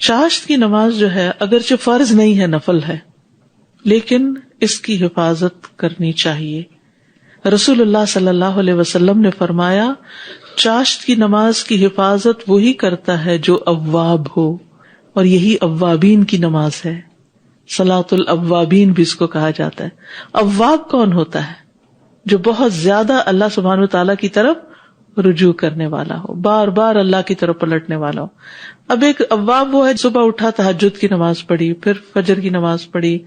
چاشت کی نماز جو ہے اگرچہ فرض نہیں ہے، نفل ہے، لیکن اس کی حفاظت کرنی چاہیے. رسول اللہ صلی اللہ علیہ وسلم نے فرمایا چاشت کی نماز کی حفاظت وہی کرتا ہے جو اواب ہو، اور یہی اوابین کی نماز ہے. صلاۃ الاوابین بھی اس کو کہا جاتا ہے. اواب کون ہوتا ہے؟ جو بہت زیادہ اللہ سبحانہ وتعالیٰ کی طرف رجوع کرنے والا ہو، بار بار اللہ کی طرف پلٹنے والا ہو. اب ایک اواب وہ ہے صبح اٹھا تہجد کی نماز پڑھی، پھر فجر کی نماز پڑھی،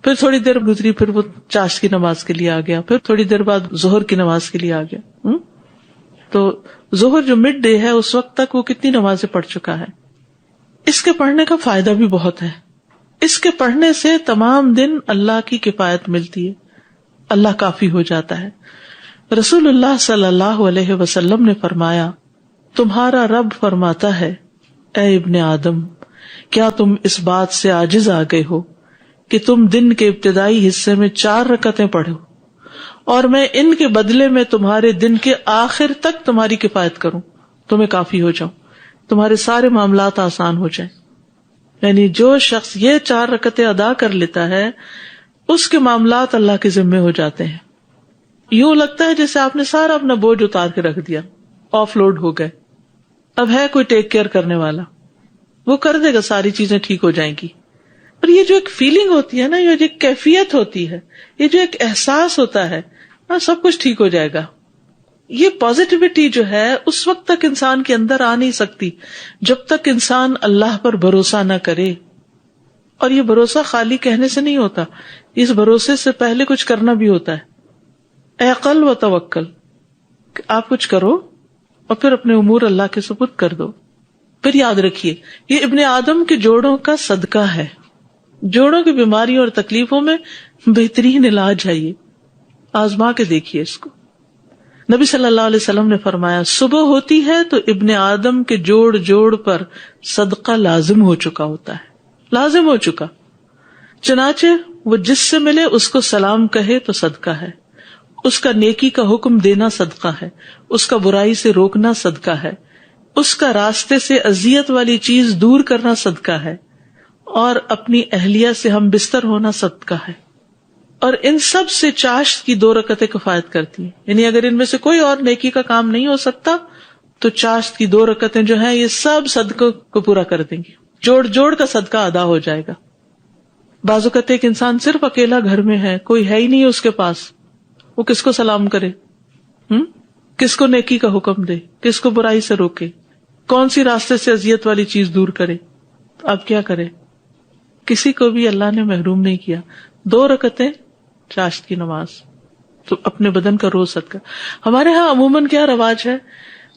پھر تھوڑی دیر گزری پھر وہ چاشت کی نماز کے لیے آ گیا، پھر تھوڑی دیر بعد ظہر کی نماز کے لیے آ گیا. تو ظہر جو مڈ ڈے ہے اس وقت تک وہ کتنی نمازیں پڑھ چکا ہے. اس کے پڑھنے کا فائدہ بھی بہت ہے. اس کے پڑھنے سے تمام دن اللہ کی کفایت ملتی ہے، اللہ کافی ہو جاتا ہے. رسول اللہ صلی اللہ علیہ وسلم نے فرمایا تمہارا رب فرماتا ہے اے ابن آدم، کیا تم اس بات سے عاجز آ گئے ہو کہ تم دن کے ابتدائی حصے میں 4 رکعتیں پڑھو اور میں ان کے بدلے میں تمہارے دن کے آخر تک تمہاری کفایت کروں، تمہیں کافی ہو جاؤں، تمہارے سارے معاملات آسان ہو جائیں. یعنی جو شخص یہ 4 رکعتیں ادا کر لیتا ہے اس کے معاملات اللہ کے ذمے ہو جاتے ہیں. یوں لگتا ہے جیسے آپ نے سارا اپنا بوجھ اتار کے رکھ دیا، آف لوڈ ہو گئے. اب ہے کوئی ٹیک کیئر کرنے والا، وہ کر دے گا، ساری چیزیں ٹھیک ہو جائیں گی. اور یہ جو ایک فیلنگ ہوتی ہے نا، یہ جو ایک کیفیت ہوتی ہے، یہ جو ایک احساس ہوتا ہے، سب کچھ ٹھیک ہو جائے گا، یہ پازیٹیوٹی جو ہے اس وقت تک انسان کے اندر آ نہیں سکتی جب تک انسان اللہ پر بھروسہ نہ کرے. اور یہ بھروسہ خالی کہنے سے نہیں ہوتا، اس بھروسے سے پہلے کچھ کرنا بھی ہوتا ہے. عقل و توکل، آپ کچھ کرو اور پھر اپنے امور اللہ کے سپرد کر دو. پھر یاد رکھیے یہ ابن آدم کے جوڑوں کا صدقہ ہے. جوڑوں کی بیماریوں اور تکلیفوں میں بہترین علاج ہے، یہ آزما کے دیکھیے اس کو. نبی صلی اللہ علیہ وسلم نے فرمایا صبح ہوتی ہے تو ابن آدم کے جوڑ جوڑ پر صدقہ لازم ہو چکا ہوتا ہے، لازم ہو چکا. چنانچہ وہ جس سے ملے اس کو سلام کہے تو صدقہ ہے، اس کا نیکی کا حکم دینا صدقہ ہے، اس کا برائی سے روکنا صدقہ ہے، اس کا راستے سے اذیت والی چیز دور کرنا صدقہ ہے، اور اپنی اہلیہ سے ہم بستر ہونا صدقہ ہے. اور ان سب سے چاشت کی 2 رکعتیں کفایت کرتی ہیں. یعنی اگر ان میں سے کوئی اور نیکی کا کام نہیں ہو سکتا تو چاشت کی 2 رکعتیں جو ہیں یہ سب صدقوں کو پورا کر دیں گی، جوڑ جوڑ کا صدقہ ادا ہو جائے گا. بعض اوقات ایک انسان صرف اکیلا گھر میں ہے، کوئی ہے ہی نہیں اس کے پاس، وہ کس کو سلام کرے، کس کو نیکی کا حکم دے، کس کو برائی سے روکے، کون سی راستے سے اذیت والی چیز دور کرے. اب کیا کرے؟ کسی کو بھی اللہ نے محروم نہیں کیا. 2 رکعتیں چاشت کی نماز، تو اپنے بدن کا روز صدقہ. ہمارے ہاں عموماً کیا رواج ہے؟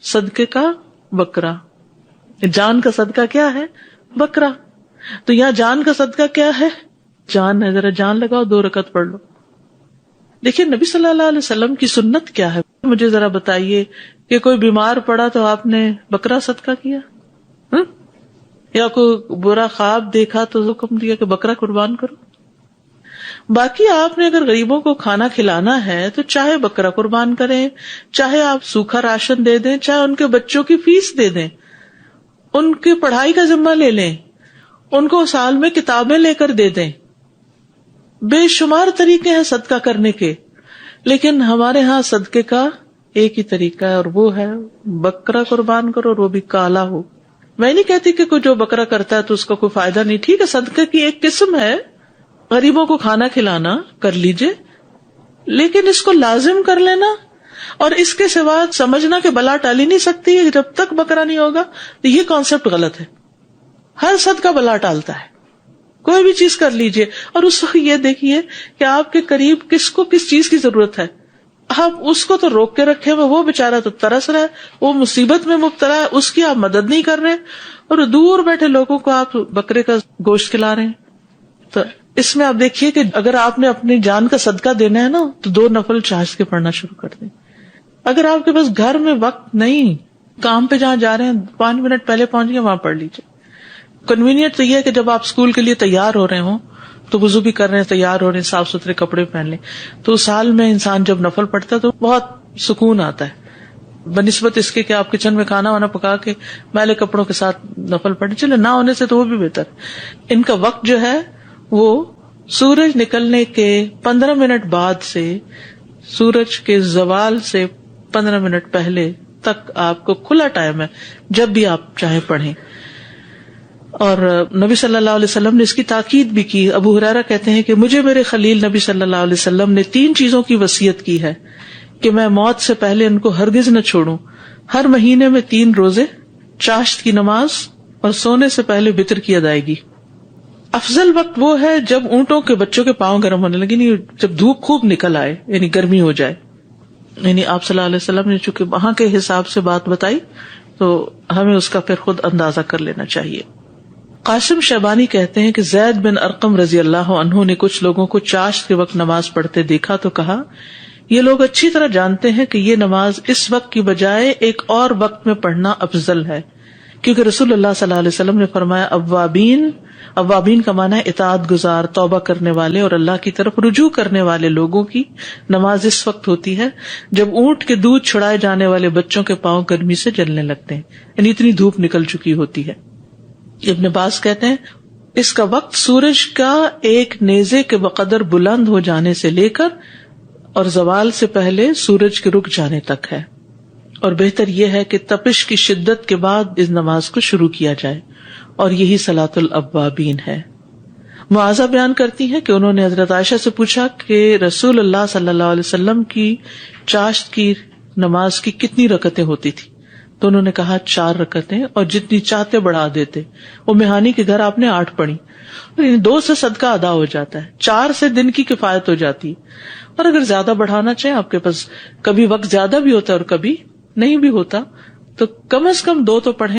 صدقے کا بکرا. جان کا صدقہ کیا ہے؟ بکرا. تو یہاں جان کا صدقہ کیا ہے؟ جان ہے، ذرا جان لگاؤ، 2 رکعت پڑھ لو. دیکھیے نبی صلی اللہ علیہ وسلم کی سنت کیا ہے، مجھے ذرا بتائیے کہ کوئی بیمار پڑا تو آپ نے بکرا صدقہ کیا، یا کوئی برا خواب دیکھا تو حکم دیا کہ بکرا قربان کرو. باقی آپ نے اگر غریبوں کو کھانا کھلانا ہے تو چاہے بکرا قربان کریں، چاہے آپ سوکھا راشن دے دیں، چاہے ان کے بچوں کی فیس دے دیں، ان کی پڑھائی کا ذمہ لے لیں، ان کو سال میں کتابیں لے کر دے دیں. بے شمار طریقے ہیں صدقہ کرنے کے، لیکن ہمارے ہاں صدقے کا ایک ہی طریقہ ہے، اور وہ ہے بکرا قربان کرو، اور وہ بھی کالا ہو. میں نہیں کہتی کہ کوئی جو بکرا کرتا ہے تو اس کا کوئی فائدہ نہیں، ٹھیک ہے، صدقے کی ایک قسم ہے، غریبوں کو کھانا کھلانا کر لیجئے، لیکن اس کو لازم کر لینا اور اس کے سوا سمجھنا کہ بلا ٹالی نہیں سکتی ہے جب تک بکرا نہیں ہوگا، تو یہ کانسیپٹ غلط ہے. ہر صدقہ بلا ٹالتا ہے. کوئی بھی چیز کر لیجئے، اور اس وقت یہ دیکھیے کہ آپ کے قریب کس کو کس چیز کی ضرورت ہے. آپ اس کو تو روک کے رکھے ہوئے، وہ بےچارا تو ترس رہا ہے، وہ مصیبت میں مبتلا ہے، اس کی آپ مدد نہیں کر رہے، اور دور بیٹھے لوگوں کو آپ بکرے کا گوشت کھلا رہے ہیں. تو اس میں آپ دیکھیے کہ اگر آپ نے اپنی جان کا صدقہ دینا ہے نا تو 2 نفل چاشت کے پڑھنا شروع کر دیں. اگر آپ کے پاس گھر میں وقت نہیں، کام پہ جہاں جا رہے ہیں 5 منٹ پہلے پہنچ گئے، وہاں پڑھ لیجیے. کنوینئنٹ تو یہ ہے کہ جب آپ اسکول کے لیے تیار ہو رہے ہوں تو وضو بھی کر رہے ہیں، تیار ہو رہے ہیں، صاف ستھرے کپڑے پہن لیں، تو سال میں انسان جب نفل پڑھتا ہے تو بہت سکون آتا ہے. بنسبت اس کے کہ آپ کچن میں کھانا وانا پکا کے میلے کپڑوں کے ساتھ نفل پڑھیں، چلے نہ ہونے سے تو وہ بھی بہتر. ان کا وقت جو ہے وہ سورج نکلنے کے 15 منٹ بعد سے سورج کے زوال سے 15 منٹ پہلے تک آپ کو کھلا ٹائم ہے، جب بھی آپ چاہیں پڑھیں. اور نبی صلی اللہ علیہ وسلم نے اس کی تاکید بھی کی. ابو ہریرہ کہتے ہیں کہ مجھے میرے خلیل نبی صلی اللہ علیہ وسلم نے 3 چیزوں کی وصیت کی ہے کہ میں موت سے پہلے ان کو ہرگز نہ چھوڑوں. ہر مہینے میں 3 روزے، چاشت کی نماز اور سونے سے پہلے وتر کی ادائیگی. افضل وقت وہ ہے جب اونٹوں کے بچوں کے پاؤں گرم ہونے لگے، نہیں جب دھوپ خوب نکل آئے، یعنی گرمی ہو جائے. یعنی آپ صلی اللہ علیہ وسلم نے چونکہ وہاں کے حساب سے بات بتائی تو ہمیں اس کا پھر خود اندازہ کر لینا چاہیے. قاسم شیبانی کہتے ہیں کہ زید بن ارقم رضی اللہ عنہ نے کچھ لوگوں کو چاشت کے وقت نماز پڑھتے دیکھا تو کہا، یہ لوگ اچھی طرح جانتے ہیں کہ یہ نماز اس وقت کی بجائے ایک اور وقت میں پڑھنا افضل ہے، کیونکہ رسول اللہ صلی اللہ علیہ وسلم نے فرمایا اوابین کا معنی ہے اطاعت گزار، توبہ کرنے والے اور اللہ کی طرف رجوع کرنے والے لوگوں کی نماز اس وقت ہوتی ہے جب اونٹ کے دودھ چھڑائے جانے والے بچوں کے پاؤں گرمی سے جلنے لگتے ہیں، یعنی اتنی دھوپ نکل چکی ہوتی ہے. ابن عباس کہتے ہیں اس کا وقت سورج کا ایک نیزے کے بقدر بلند ہو جانے سے لے کر اور زوال سے پہلے سورج کے رک جانے تک ہے، اور بہتر یہ ہے کہ تپش کی شدت کے بعد اس نماز کو شروع کیا جائے، اور یہی صلاۃ الاوابین ہے. معاذہ بیان کرتی ہیں کہ انہوں نے حضرت عائشہ سے پوچھا کہ رسول اللہ صلی اللہ علیہ وسلم کی چاشت کی نماز کی کتنی رکعتیں ہوتی تھی، تو انہوں نے کہا 4 رکعتیں، اور جتنی چاہتے بڑھا دیتے. وہ مہانی کے گھر آپ نے 8 پڑھی، 2 سے صدقہ ادا ہو جاتا ہے، 4 سے دن کی کفایت ہو جاتی. اور اگر زیادہ بڑھانا چاہیں، آپ کے پاس کبھی وقت زیادہ بھی ہوتا ہے اور کبھی نہیں بھی ہوتا، تو کم از کم 2 تو پڑھیں.